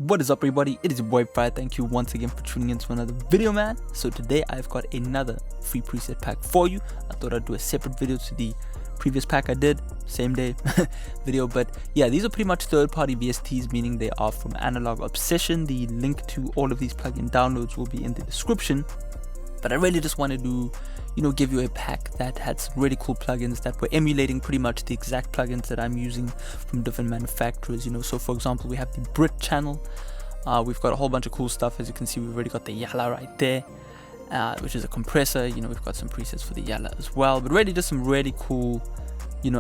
What is up, everybody? It is your boy Farai. Thank you once again for tuning in to another video, man. So today I've got another free preset pack for you. I thought I'd do a separate video to the previous pack I did, same day video. But yeah, these are pretty much third-party VSTs, meaning they are from Analog Obsession. The link to all of these plugin downloads will be in the description. But I really just wanted to, give you a pack that had some really cool plugins that were emulating pretty much the exact plugins that I'm using from different manufacturers. So for example, we have the Brit channel. We've got a whole bunch of cool stuff. As you can see, we've already got the Yalla right there, which is a compressor. We've got some presets for the Yalla as well, but really just some really cool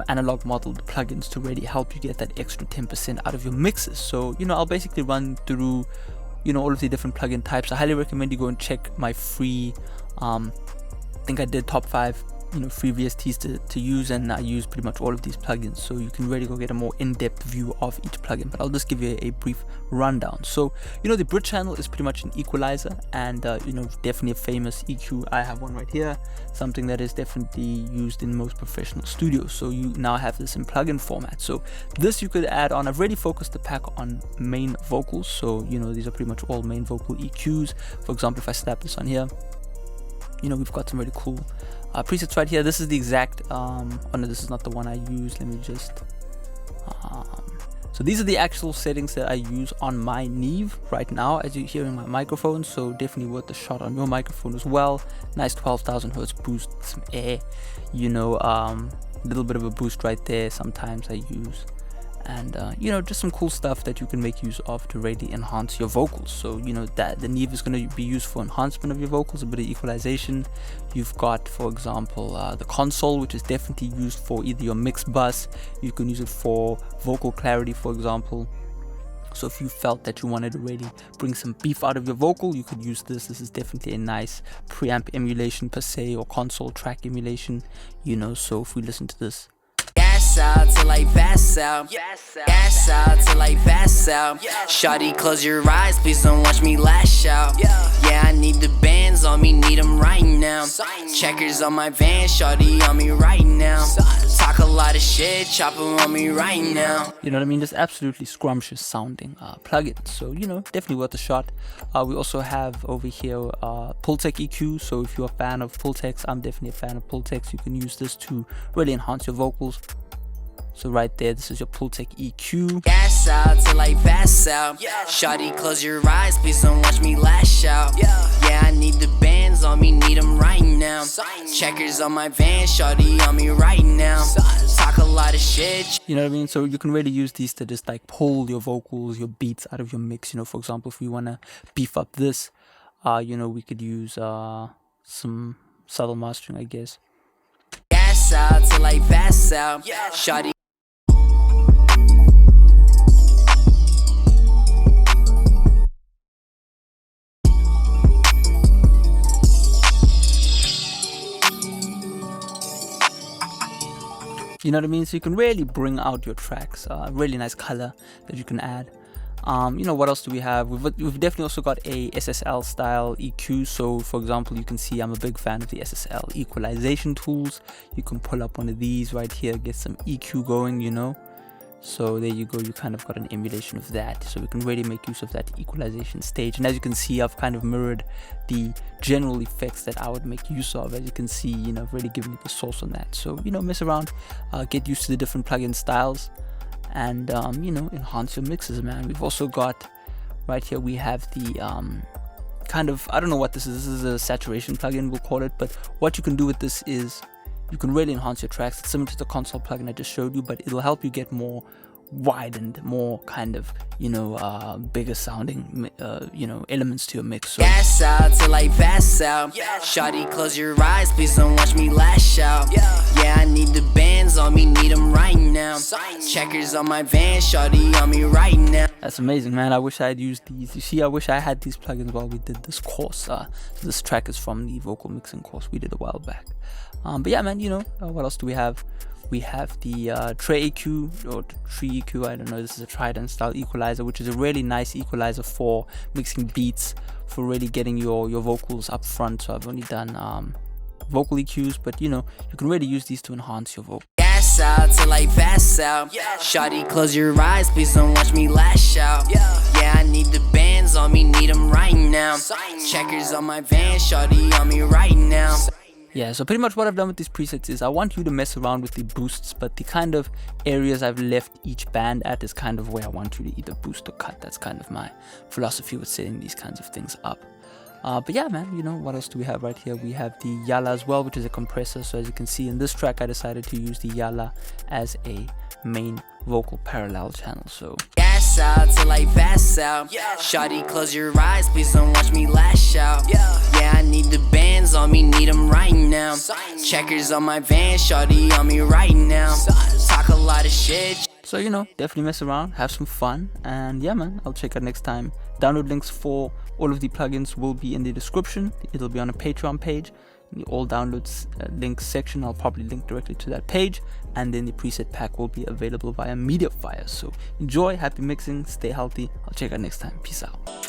analog modeled plugins to really help you get that extra 10% out of your mixes. So I'll basically run through all of the different plugin types. I highly recommend you go and check my free I think I did top 5 free VSTs to use, and I use pretty much all of these plugins, so you can really go get a more in-depth view of each plugin. But I'll just give you a brief rundown. So the Brit channel is pretty much an equalizer, and definitely a famous EQ. I have one right here, something that is definitely used in most professional studios. So you now have this in plugin format. So this you could add on. I've really focused the pack on main vocals, so these are pretty much all main vocal EQs. For example, if I slap this on here, we've got some really cool presets right here. This is the exact oh no, this is not the one I use. Let me just so these are the actual settings that I use on my Neve right now, as you hear in my microphone. So definitely worth a shot on your microphone as well. Nice 12,000 hertz boost, some air, little bit of a boost right there. Sometimes I use, and just some cool stuff that you can make use of to really enhance your vocals. So that the Neve is going to be used for enhancement of your vocals, a bit of equalization. You've got, for example, the console, which is definitely used for either your mix bus. You can use it for vocal clarity, for example. So if you felt that you wanted to really bring some beef out of your vocal, you could use this. This is definitely a nice preamp emulation per se, or console track emulation. So if we listen to this, gas out till I pass out. Gas out till I pass out. Shawty, close your eyes, please don't watch me lash out. Yeah, I need the bands on me, need them right now. Checkers on my van, shawty on me right now. Talk a lot of shit, chop 'em on me right now. You know what I mean? Just absolutely scrumptious sounding plugins. So definitely worth a shot. We also have over here Pultec EQ. So if you're a fan of Pultecs, I'm definitely a fan of Pultecs. You can use this to really enhance your vocals. So right there, this is your Pultec EQ. Gas out till I pass out. Shawty, close your eyes, please don't watch me lash out. Yeah, I need the bands on me, need them right now. Checkers on my van, shawty on me right now. Talk a lot of shit. You know what I mean? So you can really use these to just like pull your vocals, your beats out of your mix. For example, if we want to beef up this, we could use some subtle mastering, I guess. Gas out till I pass out. Shawty. You know what I mean? So you can really bring out your tracks. Really nice color that you can add. What else do we have? We've definitely also got a SSL style EQ. So for example, you can see I'm a big fan of the SSL equalization tools. You can pull up one of these right here, get some EQ going, So there you go, you kind of got an emulation of that. So we can really make use of that equalization stage. And as you can see, I've kind of mirrored the general effects that I would make use of. As you can see, I've really given you the source on that. So, mess around, get used to the different plugin styles, and, enhance your mixes, man. We've also got, right here, we have the I don't know what this is. This is a saturation plugin, we'll call it. But what you can do with this is, you can really enhance your tracks. It's similar to the console plugin I just showed you, but it'll help you get more widened, more kind of, bigger sounding, elements to your mix. So gas out till I pass out. Shawty, close your eyes, please don't watch me lash out. Yeah, I need the bands on me, need them right now. Checkers on my van, shawty on me right now. That's amazing, man. I wish I had used these. You see, I wish I had these plugins while we did this course. So this track is from the vocal mixing course we did a while back. But yeah, man, what else do we have? We have the Trey EQ, or Tree EQ, I don't know, this is a Trident style equalizer, which is a really nice equalizer for mixing beats, for really getting your vocals up front. So I've only done vocal EQs, but you can really use these to enhance your vocal. Gas out till I pass out. Shawty, close your eyes, please don't watch me lash out. Yeah, I need the Checkers on my van, shawty on me right now. Yeah, so pretty much what I've done with these presets is I want you to mess around with the boosts, but the kind of areas I've left each band at is kind of where I want you to either boost or cut. That's kind of my philosophy with setting these kinds of things up. But yeah, man, you know, what else do we have right here? We have the Yala as well, which is a compressor. So as you can see in this track, I decided to use the Yala as a main vocal parallel channel. So gas out till I pass out. Shawty, close your eyes, please don't watch me lash out. Yeah, I need the bands on me, need them right now. Checkers on my van, shawty on me right now. Talk a lot of shit. So, you know, definitely mess around, have some fun, and yeah, man, I'll check out next time. Download links for all of the plugins will be in the description. It'll be on a Patreon page. In the all downloads links section, I'll probably link directly to that page, and then the preset pack will be available via Mediafire. So enjoy, happy mixing, stay healthy. I'll check out next time. Peace out.